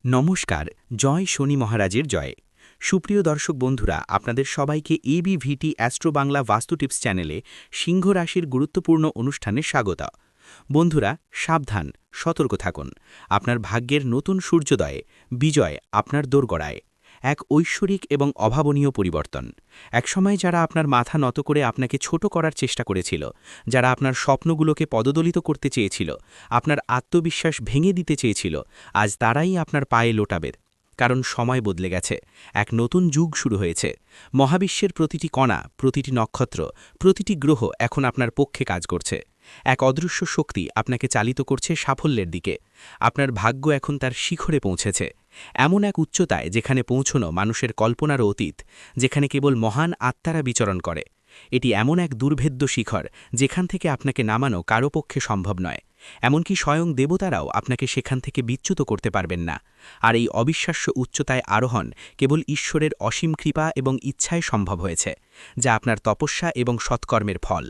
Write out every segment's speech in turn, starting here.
নমস্কার। জয় শনি মহারাজের জয়। সুপ্রিয় দর্শক বন্ধুরা, আপনাদের সবাইকে এবিভিটি অ্যাস্ট্রো বাংলা বাস্তু টিপস চ্যানেলে সিংহ রাশির গুরুত্বপূর্ণ অনুষ্ঠানে স্বাগত। বন্ধুরা, সাবধান, সতর্ক থাকুন। আপনার ভাগ্যের নতুন সূর্যোদয়ে বিজয় আপনার দোরগোড়ায়। এক ঐশ্বরিক এবং অভাবনীয় পরিবর্তন। একসময় যারা আপনার মাথা নত করে আপনাকে ছোট করার চেষ্টা করেছিল, যারা আপনার স্বপ্নগুলোকে পদদলিত করতে চেয়েছিল, আপনার আত্মবিশ্বাস ভেঙে দিতে চেয়েছিল, আজ তারাই আপনার পায়ে লোটাবে। কারণ সময় বদলে গেছে, এক নতুন যুগ শুরু হয়েছে। মহাবিশ্বের প্রতিটি কণা, প্রতিটি নক্ষত্র, প্রতিটি গ্রহ এখন আপনার পক্ষে কাজ করছে। এক অদৃশ্য শক্তি আপনাকে চালিত করছে সাফল্যের দিকে। আপনার ভাগ্য এখন তার শিখরে পৌঁছেছে, এমন এক উচ্চতায় যেখানে পৌঁছনো মানুষের কল্পনারও অতীত, যেখানে কেবল মহান আত্মারা বিচরণ করে। এটি এমন এক দুর্ভেদ্য শিখর যেখান থেকে আপনাকে নামানো কারো পক্ষে সম্ভব নয়। এমনকি স্বয়ং দেবতারাও আপনাকে সেখান থেকে বিচ্যুত করতে পারবেন না। আর এই অবিশ্বাস্য উচ্চতায় আরোহণ কেবল ঈশ্বরের অসীম কৃপা এবং ইচ্ছায় সম্ভব হয়েছে, যা আপনার তপস্যা এবং সৎকর্মের ফল।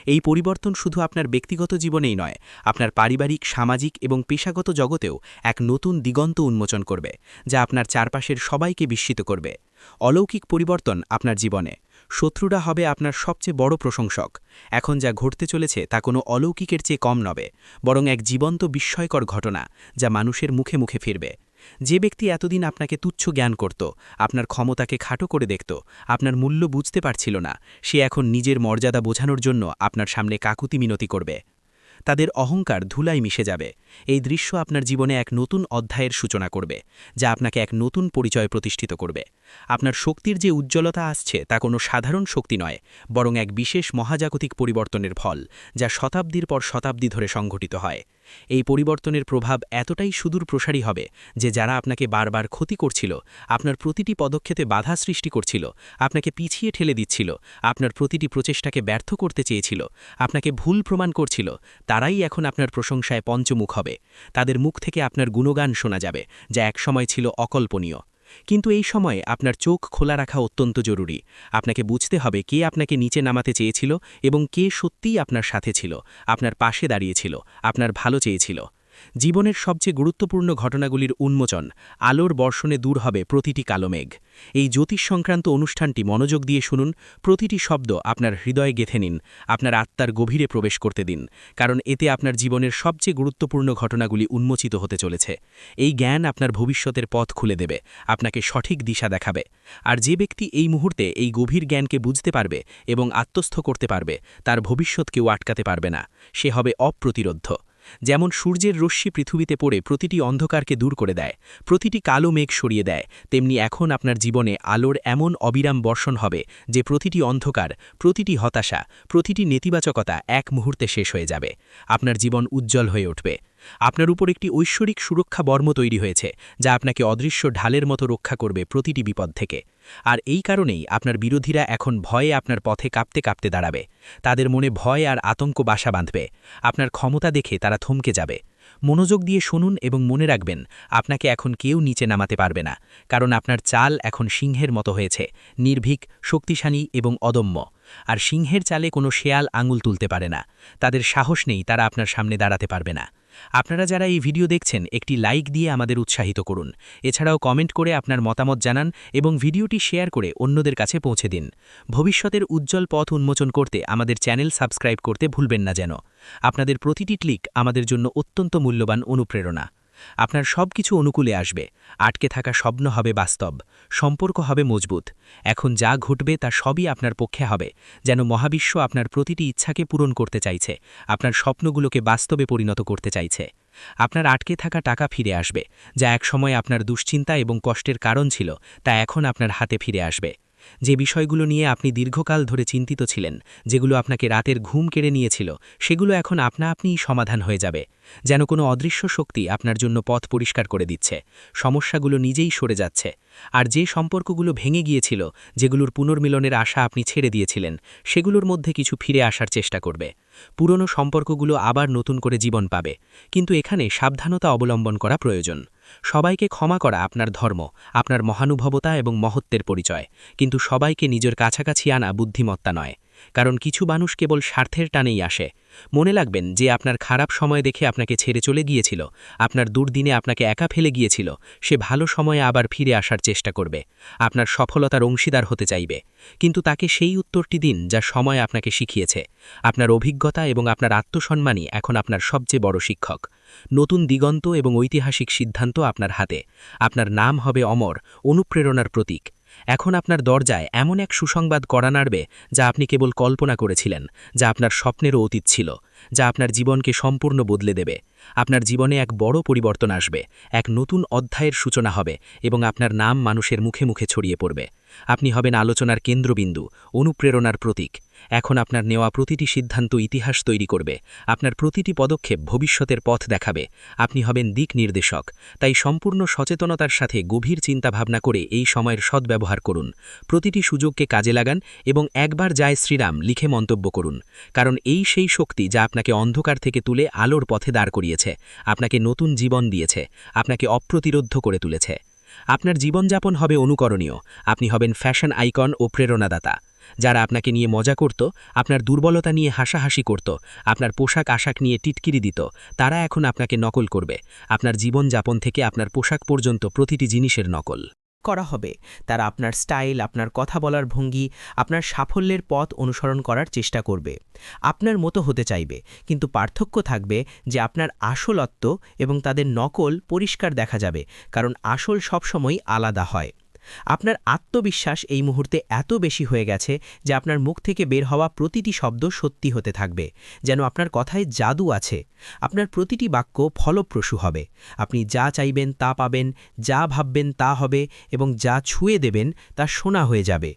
এই পরিবর্তন শুধু আপনার ব্যক্তিগত জীবনেই নয়, আপনার পারিবারিক, সামাজিক এবং পেশাগত জগতেও এক নতুন দিগন্ত উন্মোচন করবে, যা আপনার চারপাশের সবাইকে বিস্মিত করবে। অলৌকিক পরিবর্তন আপনার জীবনে। শত্রুরা হবে আপনার সবচেয়ে বড় প্রশংসক। এখন যা ঘটতে চলেছে তা কোনো অলৌকিকের চেয়ে কম নবে, বরং এক জীবন্ত বিস্ময়কর ঘটনা, যা মানুষের মুখে মুখে ফিরবে। যে ব্যক্তি এতদিন আপনাকে তুচ্ছ জ্ঞান করত, আপনার ক্ষমতাকে খাটো করে দেখত, আপনার মূল্য বুঝতে পারছিল না, সে এখন নিজের মর্যাদা বোঝানোর জন্য আপনার সামনে কাকুতি মিনতি করবে। তাদের অহংকার ধুলায় মিশে যাবে। এই দৃশ্য আপনার জীবনে এক নতুন অধ্যায়ের সূচনা করবে, যা আপনাকে এক নতুন পরিচয় প্রতিষ্ঠিত করবে। আপনার শক্তির যে উজ্জ্বলতা আসছে তা কোনো সাধারণ শক্তি নয়, বরং এক বিশেষ মহাজাগতিক পরিবর্তনের ফল, যা শতাব্দীর পর শতাব্দী ধরে সংঘটিত হয়। এই পরিবর্তনের প্রভাব এতটাই সুদূর প্রসারী হবে যে যারা আপনাকে বারবার ক্ষতি করছিল, আপনার প্রতিটি পদক্ষেপে বাধা সৃষ্টি করছিল, আপনাকে পিছিয়ে ঠেলে দিচ্ছিল, আপনার প্রতিটি প্রচেষ্টাকে ব্যর্থ করতে চেয়েছিল, আপনাকে ভুল প্রমাণ করছিল, তারাই এখন আপনার প্রশংসায় পঞ্চমুখ হবে। তাদের মুখ থেকে আপনার গুণগান শোনা যাবে, যা একসময় ছিল অকল্পনীয়। কিন্তু এই সময়ে আপনার চোখ খোলা রাখা অত্যন্ত জরুরি। আপনাকে বুঝতে হবে কে আপনাকে নিচে নামাতে চেয়েছিল এবং কে সত্যিই আপনার সাথে ছিল, আপনার পাশে দাঁড়িয়েছিল, আপনার ভালো চেয়েছিল। জীবনের সবচেয়ে গুরুত্বপূর্ণ ঘটনাগুলির উন্মোচন, আলোর বর্ষণে দূর হবে প্রতিটি কালো মেঘ। এই জ্যোতিষ সংক্রান্ত অনুষ্ঠানটি মনোযোগ দিয়ে শুনুন, প্রতিটি শব্দ আপনার হৃদয়ে গেঁথে নিন, আপনার আত্মার গভীরে প্রবেশ করতে দিন, কারণ এতে আপনার জীবনের সবচেয়ে গুরুত্বপূর্ণ ঘটনাগুলি উন্মোচিত হতে চলেছে। এই জ্ঞান আপনার ভবিষ্যতের পথ খুলে দেবে, আপনাকে সঠিক দিশা দেখাবে। আর যে ব্যক্তি এই মুহূর্তে এই গভীর জ্ঞানকে বুঝতে পারবে এবং আত্মস্থ করতে পারবে, তার ভবিষ্যৎ কেউ আটকাতে পারবে না। সে হবে অপ্রতিরোধ্য। যেমন সূর্যের রশ্মি পৃথিবীতে পড়ে প্রতিটি অন্ধকারকে দূর করে দেয়, প্রতিটি কালো মেঘ সরিয়ে দেয়, তেমনি এখন আপনার জীবনে আলোর এমন অবিরাম বর্ষণ হবে যে প্রতিটি অন্ধকার, প্রতিটি হতাশা, প্রতিটি নেতিবাচকতা এক মুহূর্তে শেষ হয়ে যাবে। আপনার জীবন উজ্জ্বল হয়ে উঠবে। আপনার উপর একটি ঐশ্বরিক সুরক্ষা বর্ম তৈরি হয়েছে, যা আপনাকে অদৃশ্য ঢালের মতো রক্ষা করবে প্রতিটি বিপদ থেকে। আর এই কারণেই আপনার বিরোধীরা এখন ভয়ে আপনার পথে কাঁপতে কাঁপতে দাঁড়াবে। তাদের মনে ভয় আর আতঙ্ক বাসা বাঁধবে। আপনার ক্ষমতা দেখে তারা থমকে যাবে। মনোযোগ দিয়ে শুনুন এবং মনে রাখবেন, আপনাকে এখন কেউ নিচে নামাতে পারবে না, কারণ আপনার চাল এখন সিংহের মতো হয়েছে, নির্ভীক, শক্তিশালী এবং অদম্য। আর সিংহের চালে কোনো শেয়াল আঙুল তুলতে পারে না। তাদের সাহস নেই, তারা আপনার সামনে দাঁড়াতে পারবে না। আপনারা যারা এই ভিডিও দেখছেন, একটি লাইক দিয়ে আমাদের উৎসাহিত করুন। এছাড়াও কমেন্ট করে আপনার মতামত জানান এবং ভিডিওটি শেয়ার করে অন্যদের কাছে পৌঁছে দিন। ভবিষ্যতের উজ্জ্বল পথ উন্মোচন করতে আমাদের চ্যানেল সাবস্ক্রাইব করতে ভুলবেন না যেন। আপনাদের প্রতিটি ক্লিক আমাদের জন্য অত্যন্ত মূল্যবান অনুপ্রেরণা। আপনার সবকিছু অনুকূলে আসবে। আটকে থাকা স্বপ্ন হবে বাস্তব, সম্পর্ক হবে মজবুত। এখন যা ঘটবে তা সবই আপনার পক্ষে হবে, যেন মহাবিশ্ব আপনার প্রতিটি ইচ্ছাকে পূরণ করতে চাইছে, আপনার স্বপ্নগুলোকে বাস্তবে পরিণত করতে চাইছে। আপনার আটকে থাকা টাকা ফিরে আসবে, যা একসময় আপনার দুশ্চিন্তা এবং কষ্টের কারণ ছিল, তা এখন আপনার হাতে ফিরে আসবে। যে বিষয়গুলো নিয়ে আপনি দীর্ঘকাল ধরে চিন্তিত ছিলেন, যেগুলো আপনাকে রাতের ঘুম কেড়ে নিয়েছিল, সেগুলো এখন আপনা আপনিই সমাধান হয়ে যাবে। যেন কোনো অদৃশ্য শক্তি আপনার জন্য পথ পরিষ্কার করে দিচ্ছে। সমস্যাগুলো নিজেই সরে যাচ্ছে। আর যে সম্পর্কগুলো ভেঙে গিয়েছিল, যেগুলোর পুনর্মিলনের আশা আপনি ছেড়ে দিয়েছিলেন, সেগুলোর মধ্যে কিছু ফিরে আসার চেষ্টা করবে। পুরনো সম্পর্কগুলো আবার নতুন করে জীবন পাবে। কিন্তু এখানে সাবধানতা অবলম্বন করা প্রয়োজন। সবাইকে ক্ষমা করা আপনার ধর্ম, আপনার মহানুভবতা এবং মহত্বের পরিচয়, কিন্তু সবাইকে নিজের কাছাকাছি আনা বুদ্ধিমত্তা নয়। কারণ কিছু মানুষ কেবল স্বার্থের টানেই আসে। মনে রাখবেন যে আপনার খারাপ সময় দেখে আপনাকে ছেড়ে চলে গিয়েছিল, আপনার দুর্দিনে আপনাকে একা ফেলে গিয়েছিল, সে ভালো সময়ে আবার ফিরে আসার চেষ্টা করবে, আপনার সফলতার অংশীদার হতে চাইবে। কিন্তু তাকে সেই উত্তরটি দিন যা সময় আপনাকে শিখিয়েছে। আপনার অভিজ্ঞতা এবং আপনার আত্মসম্মানই এখন আপনার সবচেয়ে বড় শিক্ষক। নতুন দিগন্ত এবং ঐতিহাসিক সিদ্ধান্ত আপনার হাতে। আপনার নাম হবে অমর, অনুপ্রেরণার প্রতীক। এখন আপনার দরজায় এমন এক সুসংবাদ কড়া নাড়বে যা আপনি কেবল কল্পনা করেছিলেন, যা আপনার স্বপ্নেরও অতীত ছিল, যা আপনার জীবনকে সম্পূর্ণ বদলে দেবে। আপনার জীবনে এক বড় পরিবর্তন আসবে, এক নতুন অধ্যায়ের সূচনা হবে এবং আপনার নাম মানুষের মুখে মুখে ছড়িয়ে পড়বে। আপনি হবেন আলোচনার কেন্দ্রবিন্দু, অনুপ্রেরণার প্রতীক। এখন আপনার নেওয়া প্রতিটি সিদ্ধান্ত ইতিহাস তৈরি করবে, আপনার প্রতিটি পদক্ষেপ ভবিষ্যতের পথ দেখাবে। আপনি হবেন দিক নির্দেশক। তাই সম্পূর্ণ সচেতনতার সাথে গভীর চিন্তাভাবনা করে এই সময়ের সদ্ব্যবহার করুন। প্রতিটি সুযোগকে কাজে লাগান এবং একবার জয় শ্রীরাম লিখে মন্তব্য করুন। কারণ এই সেই শক্তি যা আপনাকে অন্ধকার থেকে তুলে আলোর পথে দাঁড় করিয়েছে, আপনাকে নতুন জীবন দিয়েছে, আপনাকে অপ্রতিরোধ্য করে তুলেছে। আপনার জীবনযাপন হবে অনুকরণীয়। আপনি হবেন ফ্যাশন আইকন ও প্রেরণাদাতা। যারা আপনাকে নিয়ে মজা করত, আপনার দুর্বলতা নিয়ে হাসাহাসি করত, আপনার পোশাক আশাক নিয়ে টিটকিরি দিত, তারা এখন আপনাকে নকল করবে। আপনার জীবনযাপন থেকে আপনার পোশাক পর্যন্ত প্রতিটি জিনিসের নকল করা হবে। তারা আপনার স্টাইল, আপনার কথা বলার ভঙ্গি, আপনার সাফল্যের পথ অনুসরণ করার চেষ্টা করবে। আপনার মতো হতে চাইবে, কিন্তু পার্থক্য থাকবে যে আপনার আসলত্ব এবং তাদের নকল পরিষ্কার দেখা যাবে, কারণ আসল সবসময় আলাদা হয়। আপনার আত্মবিশ্বাস এই মুহূর্তে এত বেশি হয়ে গেছে যে আপনার মুখ থেকে বের হওয়া প্রতিটি শব্দ সত্যি হতে থাকবে, যেন আপনার কথায় জাদু আছে। আপনার প্রতিটি বাক্য ফলপ্রসূ হবে। আপনি যা চাইবেন তা পাবেন, যা ভাববেন তা হবে এবং যা ছুঁয়ে দেবেন তা সোনা হয়ে যাবে।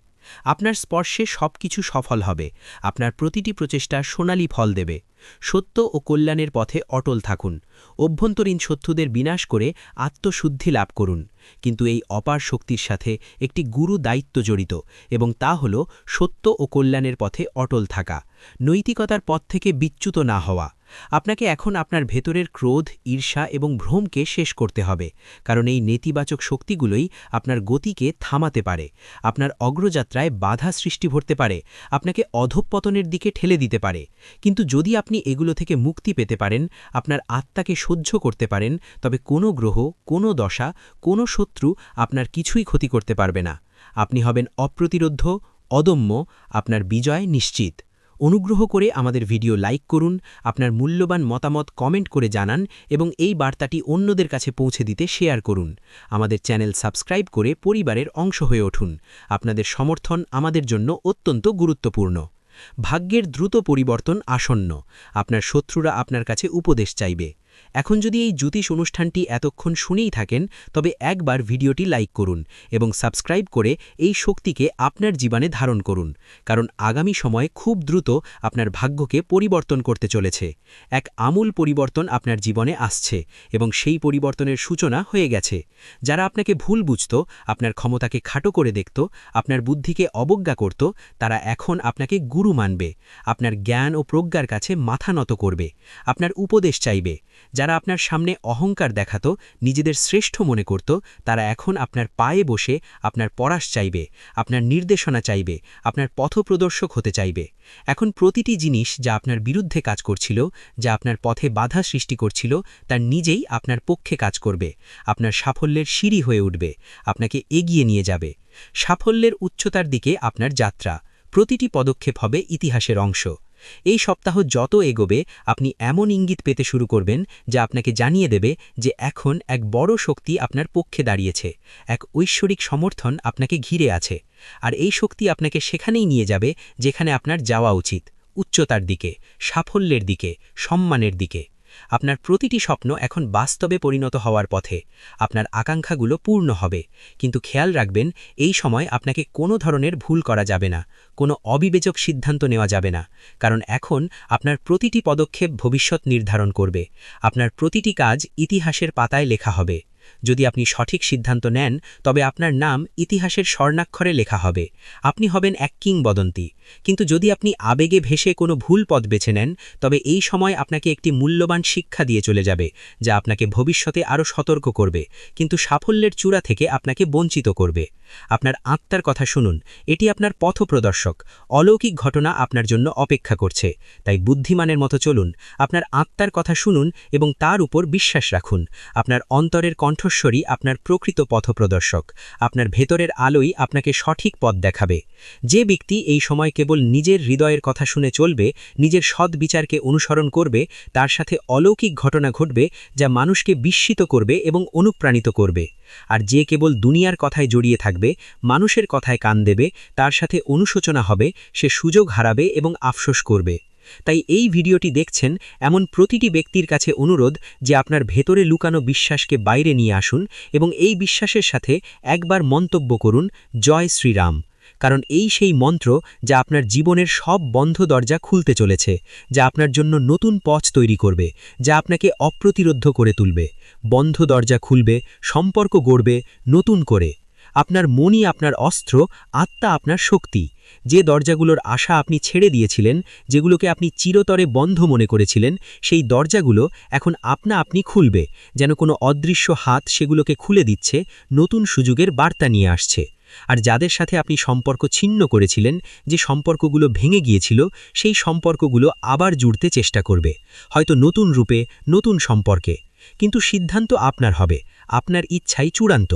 আপনার স্পর্শে সবকিছু সফল হবে। আপনার প্রতিটি প্রচেষ্টা সোনালি ফল দেবে। সত্য ও কল্যাণের পথে অটল থাকুন। অভ্যন্তরীণ শত্রুদের বিনাশ করে আত্মশুদ্ধি লাভ করুন। কিন্তু এই অপার শক্তির সাথে একটি গুরু দায়িত্ব জড়িত, এবং তা হল সত্য ও কল্যাণের পথে অটল থাকা, নৈতিকতার পথ থেকে বিচ্যুত না হওয়া। আপনাকে এখন আপনার ভেতরের ক্রোধ, ঈর্ষা এবং ভ্রমকে শেষ করতে হবে, কারণ এই নেতিবাচক শক্তিগুলোই আপনার গতিকে থামাতে পারে, আপনার অগ্রযাত্রায় বাধা সৃষ্টি করতে পারে, আপনাকে অধঃপতনের দিকে ঠেলে দিতে পারে। কিন্তু যদি আপনি এগুলো থেকে মুক্তি পেতে পারেন, আপনার আত্মাকে সহ্য করতে পারেন, তবে কোনো গ্রহ, কোনো দশা, কোনো শত্রু আপনার কিছুই ক্ষতি করতে পারবে না। আপনি হবেন অপ্রতিরোধ্য, অদম্য, আপনার বিজয় নিশ্চিত। অনুগ্রহ করে আমাদের ভিডিও লাইক করুন, আপনার মূল্যবান মতামত কমেন্ট করে জানান এবং এই বার্তাটি অন্যদের কাছে পৌঁছে দিতে শেয়ার করুন। আমাদের চ্যানেল সাবস্ক্রাইব করে পরিবারের অংশ হয়ে উঠুন। আপনাদের সমর্থন আমাদের জন্য অত্যন্ত গুরুত্বপূর্ণ। ভাগ্যের দ্রুত পরিবর্তন আসন্ন। আপনার শত্রুরা আপনার কাছে উপদেশ চাইবে। এখন যদি এই জ্যোতিষ অনুষ্ঠানটি এতক্ষণ শুনেই থাকেন, তবে একবার ভিডিওটি লাইক করুন এবং সাবস্ক্রাইব করে এই শক্তিকে আপনার জীবনে ধারণ করুন, কারণ আগামী সময় খুব দ্রুত আপনার ভাগ্যকে পরিবর্তন করতে চলেছে। এক আমূল পরিবর্তন আপনার জীবনে আসছে এবং সেই পরিবর্তনের সূচনা হয়ে গেছে। যারা আপনাকে ভুল বুঝত, আপনার ক্ষমতাকে খাটো করে দেখত, আপনার বুদ্ধিকে অবজ্ঞা করত, তারা এখন আপনাকে গুরু মানবে, আপনার জ্ঞান ও প্রজ্ঞার কাছে মাথা নত করবে, আপনার উপদেশ চাইবে। যারা আপনার সামনে অহংকার দেখাত, নিজেদের শ্রেষ্ঠ মনে করত, তারা এখন আপনার পায়ে বসে আপনার পরাশ চাইবে, আপনার নির্দেশনা চাইবে, আপনার পথপ্রদর্শক হতে চাইবে। এখন প্রতিটি জিনিস যা আপনার বিরুদ্ধে কাজ করছিল, যা আপনার পথে বাধা সৃষ্টি করছিল, তার নিজেই আপনার পক্ষে কাজ করবে, আপনার সাফল্যের সিঁড়ি হয়ে উঠবে, আপনাকে এগিয়ে নিয়ে যাবে। সাফল্যের উচ্চতার দিকে আপনার যাত্রা, প্রতিটি পদক্ষেপ হবে ইতিহাসের অংশ। এই সপ্তাহ যত এগোবে, আপনি এমন ইঙ্গিত পেতে শুরু করবেন যা আপনাকে জানিয়ে দেবে যে এখন এক বড় শক্তি আপনার পক্ষে দাঁড়িয়েছে, এক ঐশ্বরিক সমর্থন আপনাকে ঘিরে আছে। আর এই শক্তি আপনাকে সেখানেই নিয়ে যাবে যেখানে আপনার যাওয়া উচিত, উচ্চতার দিকে, সাফল্যের দিকে, সম্মানের দিকে। আপনার প্রতিটি স্বপ্ন এখন বাস্তবে পরিণত হওয়ার পথে। আপনার আকাঙ্ক্ষাগুলো পূর্ণ হবে, কিন্তু খেয়াল রাখবেন, এই সময় আপনাকে কোনো ধরনের ভুল করা যাবে না, কোনো অবিবেচক সিদ্ধান্ত নেওয়া যাবে না, কারণ এখন আপনার প্রতিটি পদক্ষেপ ভবিষ্যৎ নির্ধারণ করবে। আপনার প্রতিটি কাজ ইতিহাসের পাতায় লেখা হবে। যদি আপনি সঠিক সিদ্ধান্ত নেন তবে আপনার নাম ইতিহাসের স্বর্ণাক্ষরে লেখা হবে, আপনি হবেন এক কিংবদন্তি। কিন্তু যদি আপনি আবেগে ভেসে কোনো ভুল পথ বেছে নেন তবে এই সময় আপনাকে একটি মূল্যবান শিক্ষা দিয়ে চলে যাবে, যা আপনাকে ভবিষ্যতে আরও সতর্ক করবে, কিন্তু সাফল্যের চূড়া থেকে আপনাকে বঞ্চিত করবে। আপনার আত্মার কথা শুনুন, এটি আপনার পথপ্রদর্শক। অলৌকিক ঘটনা আপনার জন্য অপেক্ষা করছে, তাই বুদ্ধিমানের মতো চলুন। আপনার আত্মার কথা শুনুন এবং তার উপর বিশ্বাস রাখুন। আপনার অন্তরের কণ্ঠস্বরই আপনার প্রকৃত পথপ্রদর্শক। আপনার ভেতরের আলোই আপনাকে সঠিক পথ দেখাবে। যে ব্যক্তি এই সময় কেবল নিজের হৃদয়ের কথা শুনে চলবে, নিজের সৎ বিচারকে অনুসরণ করবে, তার সাথে অলৌকিক ঘটনা ঘটবে যা মানুষকে বিস্মিত করবে এবং অনুপ্রাণিত করবে। আর যে কেবল দুনিয়ার কথায় জড়িয়ে থাকবে, মানুষের কথায় কান দেবে, তার সাথে অনুশোচনা হবে, সে সুযোগ হারাবে এবং আফসোস করবে। তাই এই ভিডিওটি দেখছেন এমন প্রতিটি ব্যক্তির কাছে অনুরোধ যে আপনার ভেতরে লুকানো বিশ্বাসকে বাইরে নিয়ে আসুন এবং এই বিশ্বাসের সাথে একবার মন্তব্য করুন, জয় শ্রীরাম। কারণ এই সেই মন্ত্র যা আপনার জীবনের সব বন্ধ দরজা খুলতে চলেছে, যা আপনার জন্য নতুন পথ তৈরি করবে, যা আপনাকে অপ্রতিরোধ্য করে তুলবে। বন্ধ দরজা খুলবে, সম্পর্ক গড়বে নতুন করে। আপনার মনই আপনার অস্ত্র, আত্মা আপনার শক্তি। যে দরজাগুলোর আশা আপনি ছেড়ে দিয়েছিলেন, যেগুলোকে আপনি চিরতরে বন্ধ মনে করেছিলেন, সেই দরজাগুলো এখন আপনি খুলবে, যেন কোনো অদৃশ্য হাত সেগুলোকে খুলে দিচ্ছে, নতুন সুযোগের বার্তা নিয়ে আসছে। আর যাদের সাথে আপনি সম্পর্ক ছিন্ন করেছিলেন, যে সম্পর্কগুলো ভেঙে গিয়েছিল, সেই সম্পর্কগুলো আবার জুড়তে চেষ্টা করবে, হয়তো নতুন রূপে, নতুন সম্পর্কে। কিন্তু সিদ্ধান্ত আপনার হবে, আপনার ইচ্ছাই চূড়ান্ত।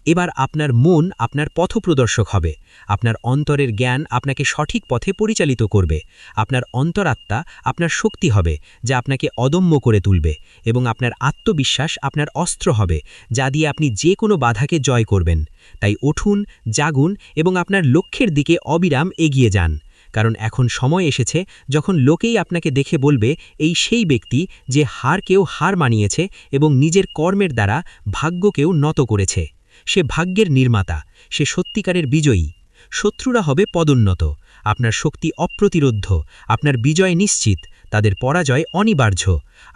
এবার আপনার মন আপনার পথপ্রদর্শক হবে। আপনার অন্তরের জ্ঞান আপনাকে সঠিক পথে পরিচালিত করবে। আপনার অন্তরাত্মা আপনার শক্তি হবে, যা আপনাকে অদম্য করে তুলবে, এবং আপনার আত্মবিশ্বাস আপনার অস্ত্র হবে, যা দিয়ে আপনি যে কোনো বাধাকে জয় করবেন। তাই উঠুন, জাগুন এবং আপনার লক্ষ্যের দিকে অবিরাম এগিয়ে যান। কারণ এখন সময় এসেছে যখন লোকেই আপনাকে দেখে বলবে, এই সেই ব্যক্তি যে হারকেও হার মানিয়েছে এবং নিজের কর্মের দ্বারা ভাগ্যকেও নত করেছে। সে ভাগ্যের নির্মাতা, সে সত্যিকারের বিজয়ী। শত্রুরা হবে পদোন্নত, আপনার শক্তি অপ্রতিরোধ্য, আপনার বিজয় নিশ্চিত, তাদের পরাজয় অনিবার্য।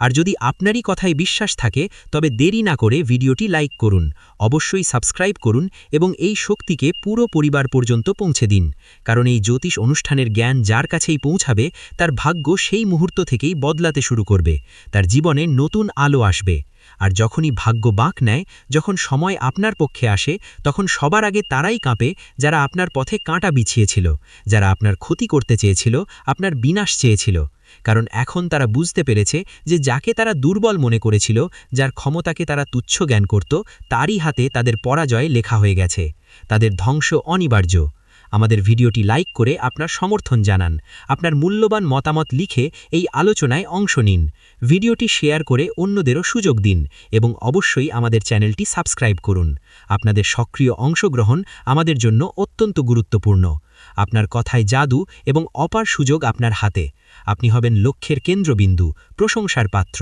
আর যদি আপনারই কথায় বিশ্বাস থাকে তবে দেরি না করে ভিডিওটি লাইক করুন, অবশ্যই সাবস্ক্রাইব করুন এবং এই শক্তিকে পুরো পরিবার পর্যন্ত পৌঁছে দিন। কারণ এই জ্যোতিষ অনুষ্ঠানের জ্ঞান যার কাছেই পৌঁছাবে, তার ভাগ্য সেই মুহূর্ত থেকেই বদলাতে শুরু করবে, তার জীবনে নতুন আলো আসবে। আর যখনই ভাগ্য বাঁক নেয়, যখন সময় আপনার পক্ষে আসে, তখন সবার আগে তারাই কাঁপে যারা আপনার পথে কাঁটা বিছিয়েছিল, যারা আপনার ক্ষতি করতে চেয়েছিল, আপনার বিনাশ চেয়েছিল। কারণ এখন তারা বুঝতে পেরেছে যে যাকে তারা দুর্বল মনে করেছিল, যার ক্ষমতাকে তারা তুচ্ছ জ্ঞান করত, তারই হাতে তাদের পরাজয় লেখা হয়ে গেছে, তাদের ধ্বংস অনিবার্য। আমাদের ভিডিওটি লাইক করে আপনার সমর্থন জানান, আপনার মূল্যবান মতামত লিখে এই আলোচনায় অংশ নিন, ভিডিওটি শেয়ার করে অন্যদেরও সুযোগ দিন এবং অবশ্যই আমাদের চ্যানেলটি সাবস্ক্রাইব করুন। আপনাদের সক্রিয় অংশগ্রহণ আমাদের জন্য অত্যন্ত গুরুত্বপূর্ণ। আপনার কথায় জাদু এবং অপার সুযোগ আপনার হাতে। আপনি হবেন লক্ষ্যের কেন্দ্রবিন্দু, প্রশংসার পাত্র।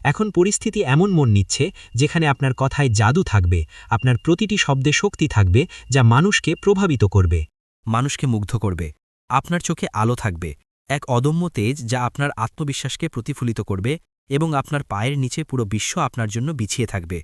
এখন পরিস্থিতি এমন মন নিচ্ছে যেখানে আপনার কথায় জাদু থাকবে, আপনার প্রতিটি শব্দে শক্তি থাকবে যা মানুষকে প্রভাবিত করবে, মানুষকে মুগ্ধ করবে। আপনার চোখে আলো থাকবে, এক অদম্য তেজ যা আপনার আত্মবিশ্বাসকে প্রতিফলিত করবে এবং আপনার পায়ের নিচে পুরো বিশ্ব আপনার জন্য বিছিয়ে থাকবে।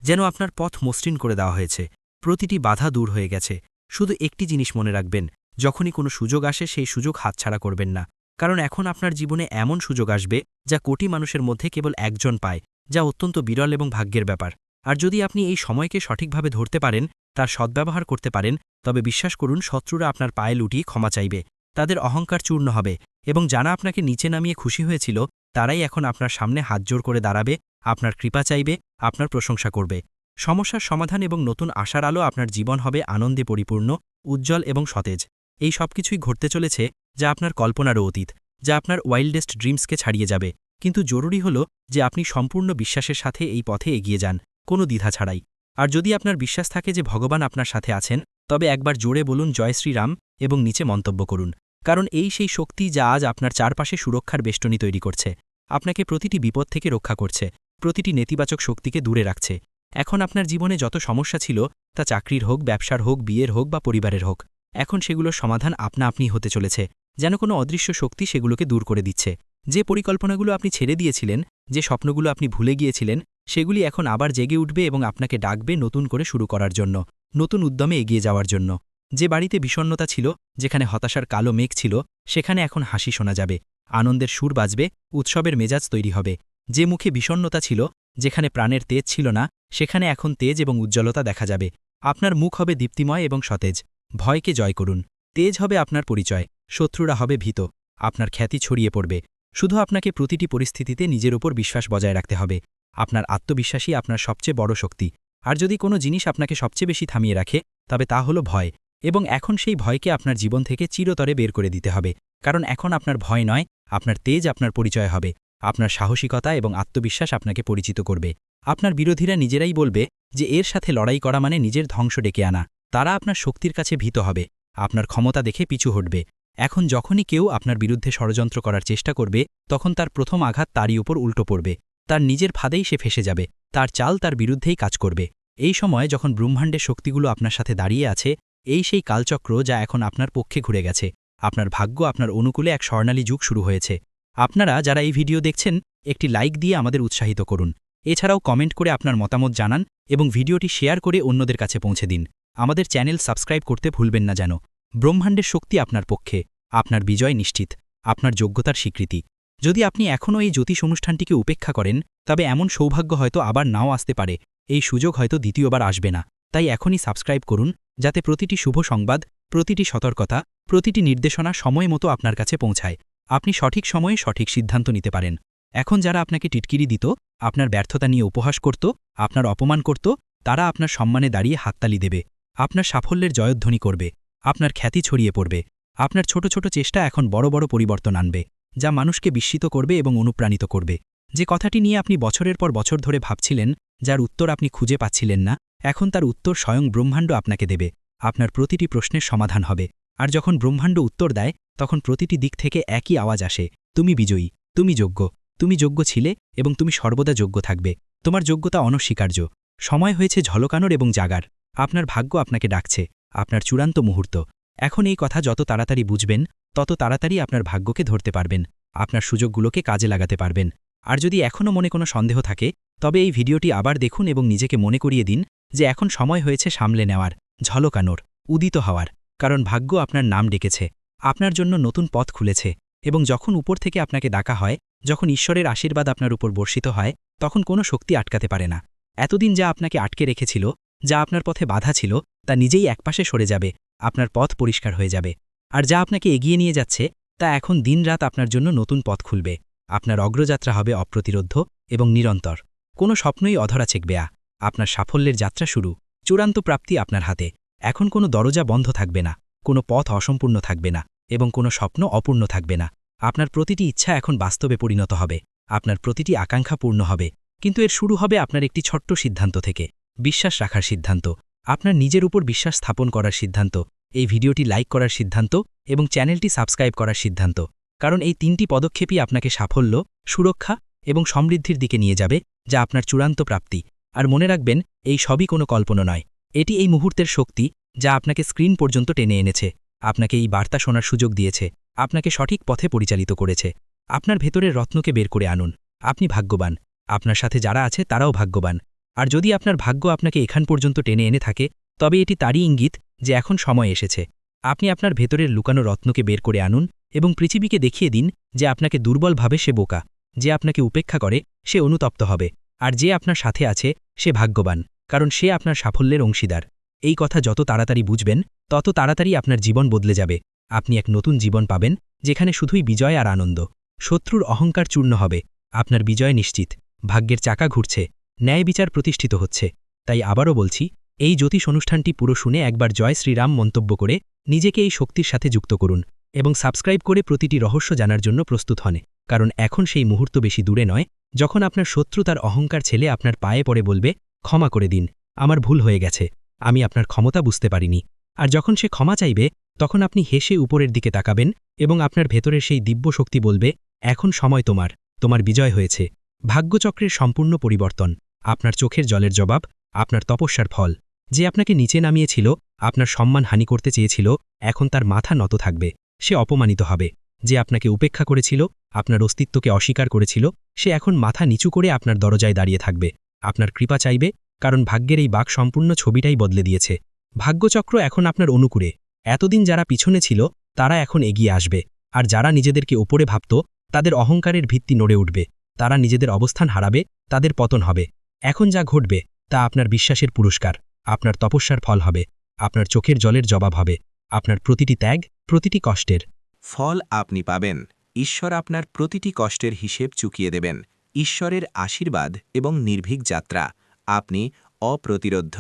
যেন আপনার পথ মসৃণ করে দেওয়া হয়েছে, প্রতিটি বাধা দূর হয়ে গেছে। শুধু একটি জিনিস মনে রাখবেন, যখনই কোনো সুযোগ আসে সেই সুযোগ হাতছাড়া করবেন না। কারণ এখন আপনার জীবনে এমন সুযোগ আসবে যা কোটি মানুষের মধ্যে কেবল একজন পায়, যা অত্যন্ত বিরল এবং ভাগ্যের ব্যাপার। আর যদি আপনি এই সময়কে সঠিকভাবে ধরতে পারেন, তার সদ্ব্যবহার করতে পারেন, তবে বিশ্বাস করুন শত্রুরা আপনার পায়ে লুটিয়ে ক্ষমা চাইবে, তাদের অহংকার চূর্ণ হবে, এবং যারা আপনাকে নিচে নামিয়ে খুশি হয়েছিল তারাই এখন আপনার সামনে হাতজোড় করে দাঁড়াবে, আপনার কৃপা চাইবে, আপনার প্রশংসা করবে। সমস্যার সমাধান এবং নতুন আশার আলো আপনার জীবন হবে আনন্দে পরিপূর্ণ, উজ্জ্বল এবং সতেজ। এই সবকিছুই ঘটতে চলেছে যা আপনার কল্পনারও অতীত, যা আপনার ওয়াইল্ডেস্ট ড্রিমসকে ছাড়িয়ে যাবে। কিন্তু জরুরি হল যে আপনি সম্পূর্ণ বিশ্বাসের সাথে এই পথে এগিয়ে যান, কোনো দ্বিধা ছাড়াই। আর যদি আপনার বিশ্বাস থাকে যে ভগবান আপনার সাথে আছেন, তবে একবার জোরে বলুন জয় শ্রীরাম এবং নিচে মন্তব্য করুন। কারণ এই সেই শক্তি যা আজ আপনার চারপাশে সুরক্ষার বেষ্টনী তৈরি করছে, আপনাকে প্রতিটি বিপদ থেকে রক্ষা করছে, প্রতিটি নেতিবাচক শক্তিকে দূরে রাখছে। এখন আপনার জীবনে যত সমস্যা ছিল, তা চাকরির হোক, ব্যবসার হোক, বিয়ের হোক বা পরিবারের হোক, এখন সেগুলোর সমাধান আপনি হতে চলেছে, যেন কোনো অদৃশ্য শক্তি সেগুলোকে দূর করে দিচ্ছে। যে পরিকল্পনাগুলো আপনি ছেড়ে দিয়েছিলেন, যে স্বপ্নগুলো আপনি ভুলে গিয়েছিলেন সেগুলি এখন আবার জেগে উঠবে এবং আপনাকে ডাকবে নতুন করে শুরু করার জন্য, নতুন উদ্যমে এগিয়ে যাওয়ার জন্য। যে বাড়িতে বিষণ্ণতা ছিল, যেখানে হতাশার কালো মেঘ ছিল, সেখানে এখন হাসি শোনা যাবে, আনন্দের সুর বাজবে, উৎসবের মেজাজ তৈরি হবে। যে মুখে বিষণ্ণতা ছিল, যেখানে প্রাণের তেজ ছিল না, সেখানে এখন তেজ এবং উজ্জ্বলতা দেখা যাবে। আপনার মুখ হবে দীপ্তিময় এবং সতেজ। ভয়কে জয় করুন। তেজ হবে আপনার পরিচয়, শত্রুরা হবে ভীত, আপনার খ্যাতি ছড়িয়ে পড়বে। শুধু আপনাকে প্রতিটি পরিস্থিতিতে নিজের ওপর বিশ্বাস বজায় রাখতে হবে। আপনার আত্মবিশ্বাসই আপনার সবচেয়ে বড় শক্তি। আর যদি কোনো জিনিস আপনাকে সবচেয়ে বেশি থামিয়ে রাখে, তবে তা হলো ভয়। এবং এখন সেই ভয়কে আপনার জীবন থেকে চিরতরে বের করে দিতে হবে। কারণ এখন আপনার ভয় নয়, আপনার তেজ আপনার পরিচয় হবে। আপনার সাহসিকতা এবং আত্মবিশ্বাস আপনাকে পরিচিত করবে। আপনার বিরোধীরা নিজেরাই বলবে যে এর সাথে লড়াই করা মানে নিজের ধ্বংস ডেকে আনা। তারা আপনার শক্তির কাছে ভীত হবে, আপনার ক্ষমতা দেখে পিছু হটবে। এখন যখনই কেউ আপনার বিরুদ্ধে ষড়যন্ত্র করার চেষ্টা করবে, তখন তার প্রথম আঘাত তারই উপর উল্টো পড়বে। তার নিজের ফাঁদেই সে ফেসে যাবে, তার চাল তার বিরুদ্ধেই কাজ করবে। এই সময় যখন ব্রহ্মাণ্ডের শক্তিগুলো আপনার সাথে দাঁড়িয়ে আছে, এই সেই কালচক্র যা এখন আপনার পক্ষে ঘুরে গেছে। আপনার ভাগ্য আপনার অনুকূলে এক স্বর্ণালী যুগ শুরু হয়েছে। আপনারা যারা এই ভিডিও দেখছেন, একটি লাইক দিয়ে আমাদের উৎসাহিত করুন। এছাড়াও কমেন্ট করে আপনার মতামত জানান এবং ভিডিওটি শেয়ার করে অন্যদের কাছে পৌঁছে দিন। আমাদের চ্যানেল সাবস্ক্রাইব করতে ভুলবেন না যেন। ব্রহ্মাণ্ডের শক্তি আপনার পক্ষে, আপনার বিজয় নিশ্চিত, আপনার যোগ্যতার স্বীকৃতি। যদি আপনি এখনও এই জ্যোতিষ অনুষ্ঠানটিকে উপেক্ষা করেন, তবে এমন সৌভাগ্য হয়তো আবার নাও আসতে পারে। এই সুযোগ হয়তো দ্বিতীয়বার আসবে না। তাই এখনই সাবস্ক্রাইব করুন, যাতে প্রতিটি শুভ সংবাদ, প্রতিটি সতর্কতা, প্রতিটি নির্দেশনা সময় মতো আপনার কাছে পৌঁছায়। আপনি সঠিক সময়ে সঠিক সিদ্ধান্ত নিতে পারেন। এখন যারা আপনাকে টিটকিরি দিত, আপনার ব্যর্থতা নিয়ে উপহাস করত, আপনার অপমান করত, তারা আপনার সম্মানে দাঁড়িয়ে হাততালি দেবে, আপনার সাফল্যের জয়ধ্বনি করবে, আপনার খ্যাতি ছড়িয়ে পড়বে। আপনার ছোট ছোট চেষ্টা এখন বড় বড় পরিবর্তন আনবে, যা মানুষকে বিস্মিত করবে এবং অনুপ্রাণিত করবে। যে কথাটি নিয়ে আপনি বছরের পর বছর ধরে ভাবছিলেন, যার উত্তর আপনি খুঁজে পাচ্ছিলেন না, এখন তার উত্তর স্বয়ং ব্রহ্মাণ্ড আপনাকে দেবে। আপনার প্রতিটি প্রশ্নের সমাধান হবে। আর যখন ব্রহ্মাণ্ড উত্তর দেয়, তখন প্রতিটি দিক থেকে একই আওয়াজ আসে, তুমি বিজয়ী, তুমি যোগ্য, তুমি যোগ্য ছিলে এবং তুমি সর্বদা যোগ্য থাকবে। তোমার যোগ্যতা অনস্বীকার্য। সময় হয়েছে ঝলকানোর এবং জাগার। আপনার ভাগ্য আপনাকে ডাকছে, আপনার চূড়ান্ত মুহূর্ত। এখন এই কথা যত তাড়াতাড়ি বুঝবেন, তত তাড়াতাড়ি আপনার ভাগ্যকে ধরতে পারবেন, আপনার সুযোগগুলোকে কাজে লাগাতে পারবেন। আর যদি এখনও মনে কোনো সন্দেহ থাকে, তবে এই ভিডিওটি আবার দেখুন এবং নিজেকে মনে করিয়ে দিন যে এখন সময় হয়েছে সামলে নেওয়ার, ঝলকানোর, উদিত হওয়ার। কারণ ভাগ্য আপনার নাম ডেকেছে, আপনার জন্য নতুন পথ খুলেছে। এবং যখন উপর থেকে আপনাকে ডাকা হয়, যখন ঈশ্বরের আশীর্বাদ আপনার উপর বর্ষিত হয়, তখন কোনো শক্তি আটকাতে পারে না। এতদিন যা আপনাকে আটকে রেখেছিল, যা আপনার পথে বাধা ছিল, তা নিজেই একপাশে সরে যাবে, আপনার পথ পরিষ্কার হয়ে যাবে। আর যা আপনাকে এগিয়ে নিয়ে যাচ্ছে, তা এখন দিনরাত আপনার জন্য নতুন পথ খুলবে। আপনার অগ্রযাত্রা হবে অপ্রতিরোধ্য এবং নিরন্তর। কোনো স্বপ্নই অধরা চেকবে। আপনার সাফল্যের যাত্রা শুরু, চূড়ান্ত প্রাপ্তি আপনার হাতে। এখন কোনো দরজা বন্ধ থাকবে না, কোনো পথ অসম্পূর্ণ থাকবে না এবং কোনো স্বপ্ন অপূর্ণ থাকবে না। আপনার প্রতিটি ইচ্ছা এখন বাস্তবে পরিণত হবে, আপনার প্রতিটি আকাঙ্ক্ষা পূর্ণ হবে। কিন্তু এর শুরু হবে আপনার একটি ছোট্ট সিদ্ধান্ত থেকে, বিশ্বাস রাখার সিদ্ধান্ত, আপনার নিজের উপর বিশ্বাস স্থাপন করার সিদ্ধান্ত, এই ভিডিওটি লাইক করার সিদ্ধান্ত এবং চ্যানেলটি সাবস্ক্রাইব করার সিদ্ধান্ত। কারণ এই তিনটি পদক্ষেপই আপনাকে সাফল্য, সুরক্ষা এবং সমৃদ্ধির দিকে নিয়ে যাবে, যা আপনার চূড়ান্ত প্রাপ্তি। আর মনে রাখবেন, এই সবই কোনো কল্পনা নয়, এটি এই মুহূর্তের শক্তি, যা আপনাকে স্ক্রিন পর্যন্ত টেনে এনেছে, আপনাকে এই বার্তা শোনার সুযোগ দিয়েছে, আপনাকে সঠিক পথে পরিচালিত করেছে। আপনার ভেতরের রত্নকে বের করে আনুন। আপনি ভাগ্যবান, আপনার সাথে যারা আছে তারাও ভাগ্যবান। আর যদি আপনার ভাগ্য আপনাকে এখান পর্যন্ত টেনে এনে থাকে, তবে এটি তারই ইঙ্গিত যে এখন সময় এসেছে। আপনি আপনার ভেতরের লুকানো রত্নকে বের করে আনুন এবং পৃথিবীকে দেখিয়ে দিন যে আপনাকে দুর্বল ভাবে সে বোকা, যে আপনাকে উপেক্ষা করে সে অনুতপ্ত হবে, আর যে আপনার সাথে আছে সে ভাগ্যবান, কারণ সে আপনার সাফল্যের অংশীদার। এই কথা যত তাড়াতাড়ি বুঝবেন, তত তাড়াতাড়ি আপনার জীবন বদলে যাবে। আপনি এক নতুন জীবন পাবেন, যেখানে শুধুই বিজয় আর আনন্দ। শত্রুর অহংকার চূর্ণ হবে, আপনার বিজয় নিশ্চিত। ভাগ্যের চাকা ঘুরছে, ন্যায় বিচার প্রতিষ্ঠিত হচ্ছে। তাই আবারও বলছি, এই জ্যোতিষ অনুষ্ঠানটি পুরো শুনে একবার জয় শ্রীরাম মন্তব্য করে নিজেকে এই শক্তির সাথে যুক্ত করুন এবং সাবস্ক্রাইব করে প্রতিটি রহস্য জানার জন্য প্রস্তুত হন। কারণ এখন সেই মুহূর্ত বেশি দূরে নয়, যখন আপনার শত্রু তার অহংকার ছেলে আপনার পায়ে পড়ে বলবে, ক্ষমা করে দিন, আমার ভুল হয়ে গেছে, আমি আপনার ক্ষমতা বুঝতে পারিনি। আর যখন সে ক্ষমা চাইবে, তখন আপনি হেসে উপরের দিকে তাকাবেন এবং আপনার ভেতরের সেই দিব্য শক্তি বলবে, এখন সময় তোমার, তোমার বিজয় হয়েছে। ভাগ্যচক্রের সম্পূর্ণ পরিবর্তন, আপনার চোখের জলের জবাব, আপনার তপস্যার ফল। যে আপনাকে নিচে নামিয়েছিল, আপনার সম্মান হানি করতে চেয়েছিল, এখন তার মাথা নত থাকবে, সে অপমানিত হবে। যে আপনাকে উপেক্ষা করেছিল, আপনার অস্তিত্বকে অস্বীকার করেছিল, সে এখন মাথা নিচু করে আপনার দরজায় দাঁড়িয়ে থাকবে। আপনার কৃপা চাইবে, কারণ ভাগ্যের এই বাক সম্পূর্ণ ছবিটাই বদলে দিয়েছে। ভাগ্যচক্র এখন আপনার অনুকূলে। এতদিন যারা পিছনে ছিল তারা এখন এগিয়ে আসবে, আর যারা নিজেদেরকে ওপরে ভাবত তাদের অহংকারের ভিত্তি নড়ে উঠবে। তারা নিজেদের অবস্থান হারাবে, তাদের পতন হবে। এখন যা ঘটবে তা আপনার বিশ্বাসের পুরস্কার, আপনার তপস্যার ফল হবে, আপনার চোখের জলের জবাব হবে, আপনার প্রতিটি ত্যাগ, প্রতিটি কষ্টের ফল আপনি পাবেন। ঈশ্বর আপনার প্রতিটি কষ্টের হিসেব চুকিয়ে দেবেন। ঈশ্বরের আশীর্বাদ এবং নির্ভীক যাত্রা। আপনি অপ্রতিরোধ্য।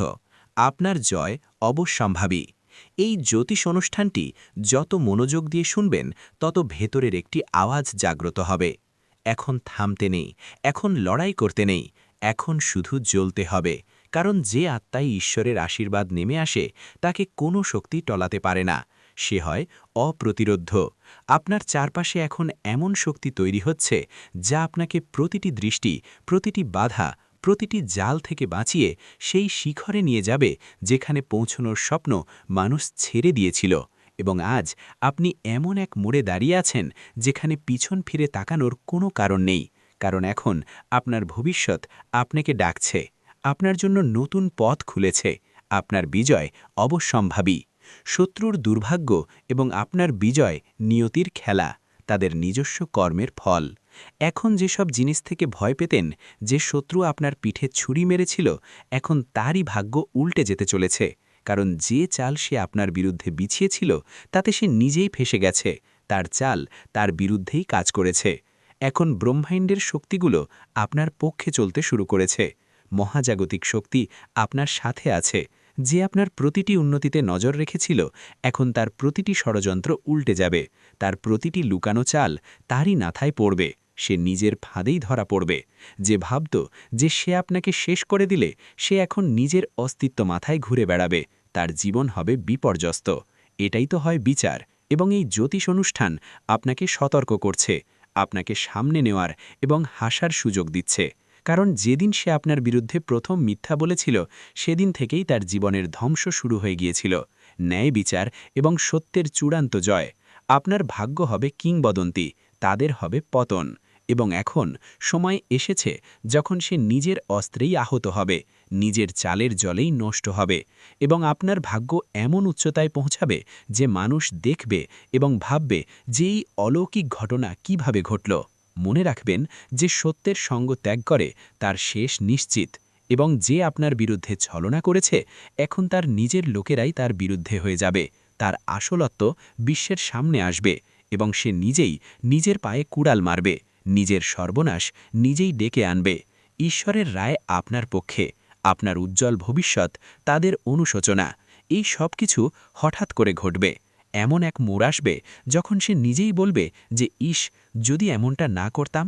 আপনার জয় অবশ্যম্ভাবী। এই জ্যোতিষ অনুষ্ঠানটি যত মনোযোগ দিয়ে শুনবেন তত ভেতরের একটি আওয়াজ জাগ্রত হবে। এখন থামতে নেই, এখন লড়াই করতে নেই, এখন শুধু জ্বলতে হবে। কারণ যে আত্মায় ঈশ্বরের আশীর্বাদ নেমে আসে তাকে কোনো শক্তি টলাতে পারে না। সে হয় অপ্রতিরোধ্য। আপনার চারপাশে এখন এমন শক্তি তৈরি হচ্ছে যা আপনাকে প্রতিটি দৃষ্টি, প্রতিটি বাধা, প্রতিটি জাল থেকে বাঁচিয়ে সেই শিখরে নিয়ে যাবে যেখানে পৌঁছনোর স্বপ্ন মানুষ ছেড়ে দিয়েছিল। এবং আজ আপনি এমন এক মোড়ে দাঁড়িয়ে আছেন যেখানে পিছন ফিরে তাকানোর কোনো কারণ নেই। কারণ এখন আপনার ভবিষ্যৎ আপনাকে ডাকছে। আপনার জন্য নতুন পথ খুলেছে। আপনার বিজয় অবশ্যম্ভাবী। শত্রুর দুর্ভাগ্য এবং আপনার বিজয় নিয়তির খেলা, তাদের নিজস্ব কর্মের ফল। এখন যেসব জিনিস থেকে ভয় পেতেন, যে শত্রু আপনার পিঠে ছুরি মেরেছিল, এখন তারই ভাগ্য উল্টে যেতে চলেছে। কারণ যে চাল সে আপনার বিরুদ্ধে বিছিয়েছিল তাতে সে নিজেই ফেঁসে গেছে। তার চাল তার বিরুদ্ধেই কাজ করেছে। এখন ব্রহ্মাণ্ডের শক্তিগুলো আপনার পক্ষে চলতে শুরু করেছে। মহাজাগতিক শক্তি আপনার সাথে আছে। যে আপনার প্রতিটি উন্নতিতে নজর রেখেছিল, এখন তার প্রতিটি ষড়যন্ত্র উল্টে যাবে। তার প্রতিটি লুকানো চাল তারই নাথায় পড়বে। সে নিজের ফাঁদেই ধরা পড়বে। যে ভাবত যে সে আপনাকে শেষ করে দিলে, সে এখন নিজের অস্তিত্ব মাথায় ঘুরে বেড়াবে। তার জীবন হবে বিপর্যস্ত। এটাই তো হয় বিচার। এবং এই জ্যোতিষ অনুষ্ঠান আপনাকে সতর্ক করছে, আপনাকে সামনে নেওয়ার এবং হাসার সুযোগ দিচ্ছে। কারণ যেদিন সে আপনার বিরুদ্ধে প্রথম মিথ্যা বলেছিল, সেদিন থেকেই তার জীবনের ধ্বংস শুরু হয়ে গিয়েছিল। ন্যায় বিচার এবং সত্যের চূড়ান্ত জয়। আপনার ভাগ্য হবে কিংবদন্তি, তাদের হবে পতন। এবং এখন সময় এসেছে যখন সে নিজের অস্ত্রেই আহত হবে, নিজের চালের জলেই নষ্ট হবে। এবং আপনার ভাগ্য এমন উচ্চতায় পৌঁছাবে যে মানুষ দেখবে এবং ভাববে যে এই অলৌকিক ঘটনা কিভাবে ঘটল। মনে রাখবেন, যে সত্যের সঙ্গ ত্যাগ করে তার শেষ নিশ্চিত। এবং যে আপনার বিরুদ্ধে ছলনা করেছে, এখন তার নিজের লোকেরাই তার বিরুদ্ধে হয়ে যাবে। তার আসলত্ব বিশ্বের সামনে আসবে এবং সে নিজেই নিজের পায়ে কুড়াল মারবে, নিজের সর্বনাশ নিজেই ডেকে আনবে। ঈশ্বরের রায় আপনার পক্ষে। আপনার উজ্জ্বল ভবিষ্যৎ তাদের অনুশোচনা। এই সব কিছু হঠাৎ করে ঘটবে। এমন এক মোড় আসবে যখন সে নিজেই বলবে যে ইস, যদি এমনটা না করতাম।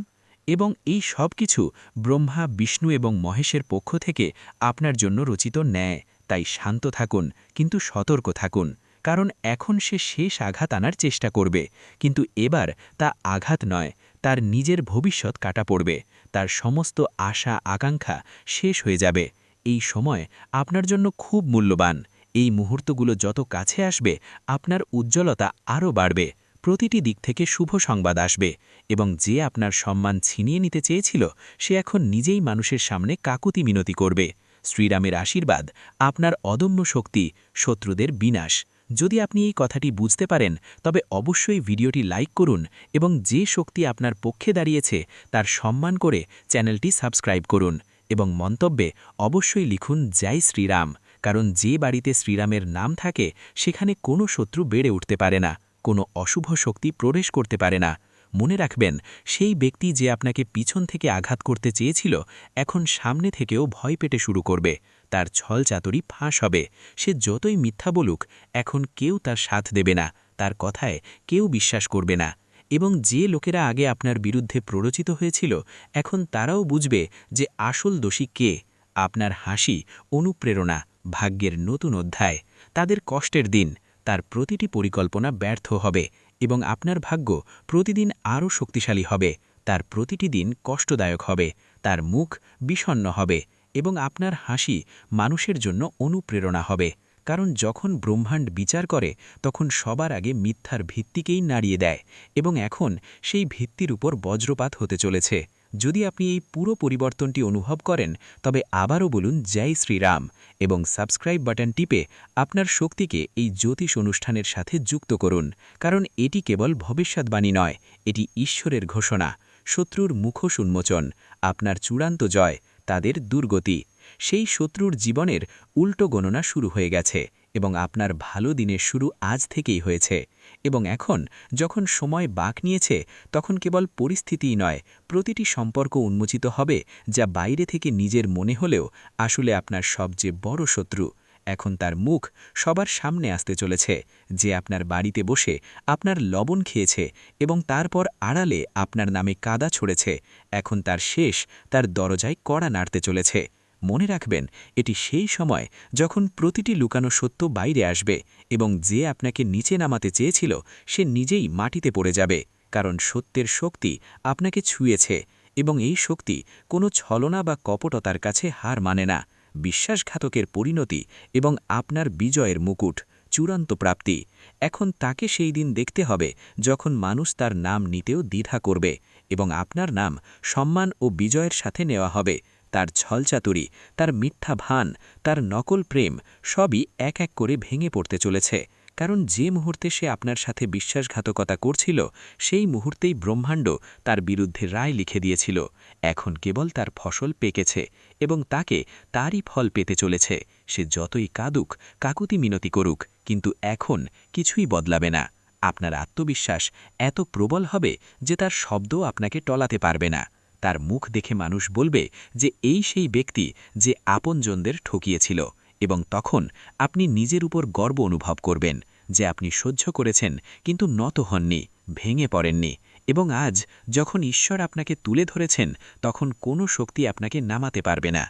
এবং এই সব কিছু ব্রহ্মা, বিষ্ণু এবং মহেশের পক্ষ থেকে আপনার জন্য রচিত ন্যায়। তাই শান্ত থাকুন, কিন্তু সতর্ক থাকুন। কারণ এখন সে শেষ আঘাত আনার চেষ্টা করবে, কিন্তু এবার তা আঘাত নয়, তার নিজের ভবিষ্যৎ কাটা পড়বে। তার সমস্ত আশা আকাঙ্ক্ষা শেষ হয়ে যাবে। এই সময় আপনার জন্য খুব মূল্যবান। এই মুহূর্তগুলো যত কাছে আসবে, আপনার উজ্জ্বলতা আরও বাড়বে। প্রতিটি দিক থেকে শুভ সংবাদ আসবে এবং যে আপনার সম্মান ছিনিয়ে নিতে চেয়েছিল, সে এখন নিজেই মানুষের সামনে কাকুতি মিনতি করবে। শ্রীরামের আশীর্বাদ, আপনার অদম্য শক্তি, শত্রুদের বিনাশ। যদি আপনি এই কথাটি বুঝতে পারেন, তবে অবশ্যই ভিডিওটি লাইক করুন এবং যে শক্তি আপনার পক্ষে দাঁড়িয়েছে তার সম্মান করে চ্যানেলটি সাবস্ক্রাইব করুন। এবং মন্তব্যে অবশ্যই লিখুন জয় শ্রীরাম। কারণ যে বাড়িতে শ্রীরামের নাম থাকে সেখানে কোনো শত্রু বেড়ে উঠতে পারে না, কোনো অশুভ শক্তি প্রবেশ করতে পারে না। মনে রাখবেন, সেই ব্যক্তি যে আপনাকে পিছন থেকে আঘাত করতে চেয়েছিল, এখন সামনে থেকেও ভয় পেতে শুরু করবে। তার ছলচাতুরি ফাঁস হবে। সে যতই মিথ্যা বলুক, এখন কেউ তার সাথ দেবে না, তার কথায় কেউ বিশ্বাস করবে না। এবং যে লোকেরা আগে আপনার বিরুদ্ধে প্ররোচিত হয়েছিল, এখন তারাও বুঝবে যে আসল দোষী কে। আপনার হাসি অনুপ্রেরণা, ভাগ্যের নতুন অধ্যায়। তাদের কষ্টের দিন, তার প্রতিটি পরিকল্পনা ব্যর্থ হবে এবং আপনার ভাগ্য প্রতিদিন আরও শক্তিশালী হবে। তার প্রতিটি দিন কষ্টদায়ক হবে, তার মুখ বিষণ্ণ হবে এবং আপনার হাসি মানুষের জন্য অনুপ্রেরণা হবে। কারণ যখন ব্রহ্মাণ্ড বিচার করে তখন সবার আগে মিথ্যার ভিত্তিকেই নাড়িয়ে দেয় এবং এখন সেই ভিত্তির উপর বজ্রপাত হতে চলেছে। যদি আপনি এই পুরো পরিবর্তনটি অনুভব করেন তবে আবারও বলুন জয় শ্রীরাম এবং সাবস্ক্রাইব বাটন টিপে আপনার শক্তিকে এই জ্যোতিষ অনুষ্ঠানের সাথে যুক্ত করুন, কারণ এটি কেবল ভবিষ্যৎবাণী নয়, এটি ঈশ্বরের ঘোষণা। শত্রুর মুখোশ উন্মোচন, আপনার চূড়ান্ত জয়, তাদের দুর্গতি। সেই শত্রুর জীবনের উল্টো গণনা শুরু হয়ে গেছে এবং আপনার ভালো দিনের শুরু আজ থেকেই হয়েছে। এবং এখন যখন সময় বাঁক নিয়েছে তখন কেবল পরিস্থিতিই নয়, প্রতিটি সম্পর্ক উন্মোচিত হবে যা বাইরে থেকে নিজের মনে হলেও আসলে আপনার সবচেয়ে বড় শত্রু। এখন তার মুখ সবার সামনে আসতে চলেছে, যে আপনার বাড়িতে বসে আপনার লবণ খেয়েছে এবং তারপর আড়ালে আপনার নামে কাদা ছড়েছে, এখন তার শেষ তার দরজায় কড়া নাড়তে চলেছে। মনে রাখবেন, এটি সেই সময় যখন প্রতিটি লুকানো সত্য বাইরে আসবে এবং যে আপনাকে নিচে নামাতে চেয়েছিল সে নিজেই মাটিতে পড়ে যাবে, কারণ সত্যের শক্তি আপনাকে ছুঁয়েছে এবং এই শক্তি কোনো ছলনা বা কপটতার কাছে হার মানে না। বিশ্বাসঘাতকের পরিণতি এবং আপনার বিজয়ের মুকুট, চূড়ান্ত প্রাপ্তি। এখন তাকে সেই দিন দেখতে হবে যখন মানুষ তার নাম নিতেও দ্বিধা করবে এবং আপনার নাম সম্মান ও বিজয়ের সাথে নেওয়া হবে। তার ছলচাতুরি, তার মিথ্যা ভান, তার নকল প্রেম সবই এক এক করে ভেঙে পড়তে চলেছে, কারণ যে মুহূর্তে সে আপনার সাথে বিশ্বাসঘাতকতা করছিল সেই মুহূর্তেই ব্রহ্মাণ্ড তার বিরুদ্ধে রায় লিখে দিয়েছিল। এখন কেবল তার ফসল পেকেছে এবং তাকে তারই ফল পেতে চলেছে। সে যতই কাঁদুক, কাকুতি মিনতি করুক, কিন্তু এখন কিছুই বদলাবে না। আপনার আত্মবিশ্বাস এত প্রবল হবে যে তার শব্দও আপনাকে টলাতে পারবে না। তার মুখ দেখে মানুষ বলবে যে এই সেই ব্যক্তি যে আপনজনদের ঠকিয়েছিল, এবং তখন আপনি নিজের উপর গর্ব অনুভব করবেন যে আপনি সহ্য করেছেন কিন্তু নত হননি, ভেঙে পড়েননি। এবং আজ যখন ঈশ্বর আপনাকে তুলে ধরেছেন তখন কোনো শক্তি আপনাকে নামাতে পারবে না।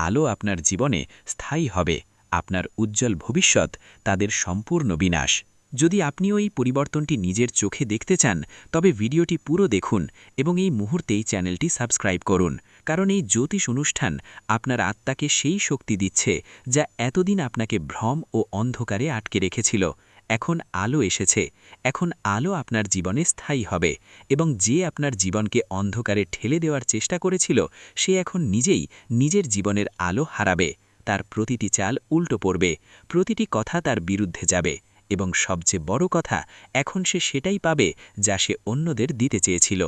আলো আপনার জীবনে স্থায়ী হবে, আপনার উজ্জ্বল ভবিষ্যৎ তাদের সম্পূর্ণ বিনাশ। যদি আপনিও এই পরিবর্তনটি নিজের চোখে দেখতে চান তবে ভিডিওটি পুরো দেখুন এবং এই মুহূর্তেই চ্যানেলটি সাবস্ক্রাইব করুন, কারণ এই জ্যোতিষ অনুষ্ঠান আপনার আত্মাকে সেই শক্তি দিচ্ছে যা এতদিন আপনাকে ভ্রম ও অন্ধকারে আটকে রেখেছিল। এখন আলো এসেছে, এখন আলো আপনার জীবনে স্থায়ী হবে এবং যে আপনার জীবনকে অন্ধকারে ঠেলে দেওয়ার চেষ্টা করেছিল সে এখন নিজেই নিজের জীবনের আলো হারাবে। তার প্রতিটি চাল উল্টো পড়বে, প্রতিটি কথা তার বিরুদ্ধে যাবে এবং সবচেয়ে বড় কথা, এখন সে সেটাই পাবে যা সে অন্যদের দিতে চেয়েছিল,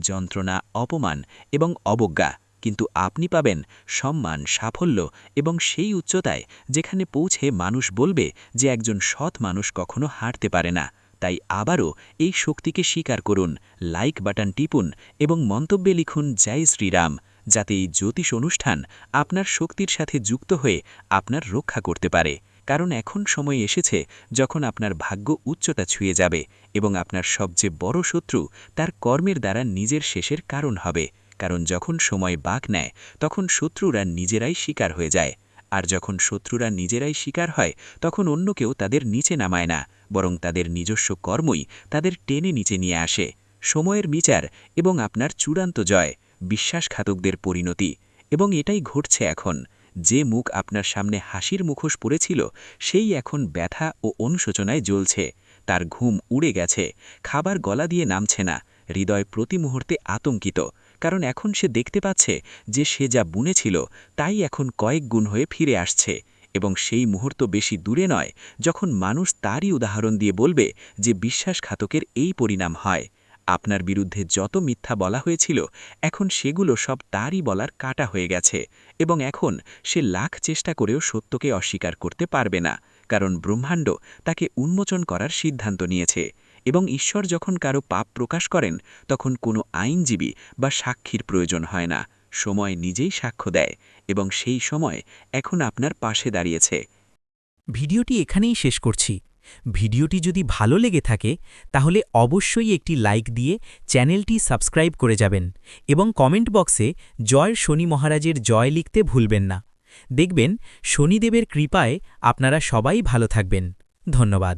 যন্ত্রণা, অপমান এবং অবজ্ঞা। কিন্তু আপনি পাবেন সম্মান, সাফল্য এবং সেই উচ্চতায় যেখানে পৌঁছে মানুষ বলবে যে একজন সৎ মানুষ কখনো হারতে পারে না। তাই আবারও এই শক্তিকে স্বীকার করুন, লাইক বাটন টিপুন এবং মন্তব্যে লিখুন জয় শ্রীরাম, যাতে এই জ্যোতিষ অনুষ্ঠান আপনার শক্তির সাথে যুক্ত হয়ে আপনার রক্ষা করতে পারে। কারণ এখন সময় এসেছে যখন আপনার ভাগ্য উচ্চতা ছুঁয়ে যাবে এবং আপনার সবচেয়ে বড় শত্রু তার কর্মের দ্বারা নিজের শেষের কারণ হবে। কারণ যখন সময় বাঁক নেয় তখন শত্রুরা নিজেরাই শিকার হয়ে যায়, আর যখন শত্রুরা নিজেরাই শিকার হয় তখন অন্য কেউ তাদের নিচে নামায় না, বরং তাদের নিজস্ব কর্মই তাদের টেনে নিচে নিয়ে আসে। সময়ের বিচার এবং আপনার চূড়ান্ত জয়, বিশ্বাসঘাতকদের পরিণতি। এবং এটাই ঘটছে এখন। যে মুখ আপনার সামনে হাসির মুখোশ পড়েছিল সেই এখন ব্যথা ও অনুশোচনায় জ্বলছে। তার ঘুম উড়ে গেছে, খাবার গলা দিয়ে নামছে না, হৃদয় প্রতি মুহূর্তে আতঙ্কিত, কারণ এখন সে দেখতে পাচ্ছে যে সে যা বুনেছিল তাই এখন কয়েক গুণ হয়ে ফিরে আসছে। এবং সেই মুহূর্ত বেশি দূরে নয় যখন মানুষ তারই উদাহরণ দিয়ে বলবে যে বিশ্বাসঘাতকের এই পরিণাম হয়। আপনার বিরুদ্ধে যত মিথ্যা বলা হয়েছিল এখন সেগুলো সব তারই বলার কাটা হয়ে গেছে এবং এখন সে লাখ চেষ্টা করেও সত্যকে অস্বীকার করতে পারবে না, কারণ ব্রহ্মাণ্ড তাকে উন্মোচন করার সিদ্ধান্ত নিয়েছে। এবং ঈশ্বর যখন কারো পাপ প্রকাশ করেন তখন কোনো আইনজীবী বা সাক্ষীর প্রয়োজন হয় না, সময় নিজেই সাক্ষ্য দেয় এবং সেই সময় এখন আপনার পাশে দাঁড়িয়েছে। ভিডিওটি এখানেই শেষ করছি। ভিডিওটি যদি ভালো লেগে থাকে তাহলে অবশ্যই একটি লাইক দিয়ে চ্যানেলটি সাবস্ক্রাইব করে যাবেন এবং কমেন্ট বক্সে জয় শনি মহারাজের জয় লিখতে ভুলবেন না। দেখবেন শনিদেবের কৃপায় আপনারা সবাই ভালো থাকবেন। ধন্যবাদ।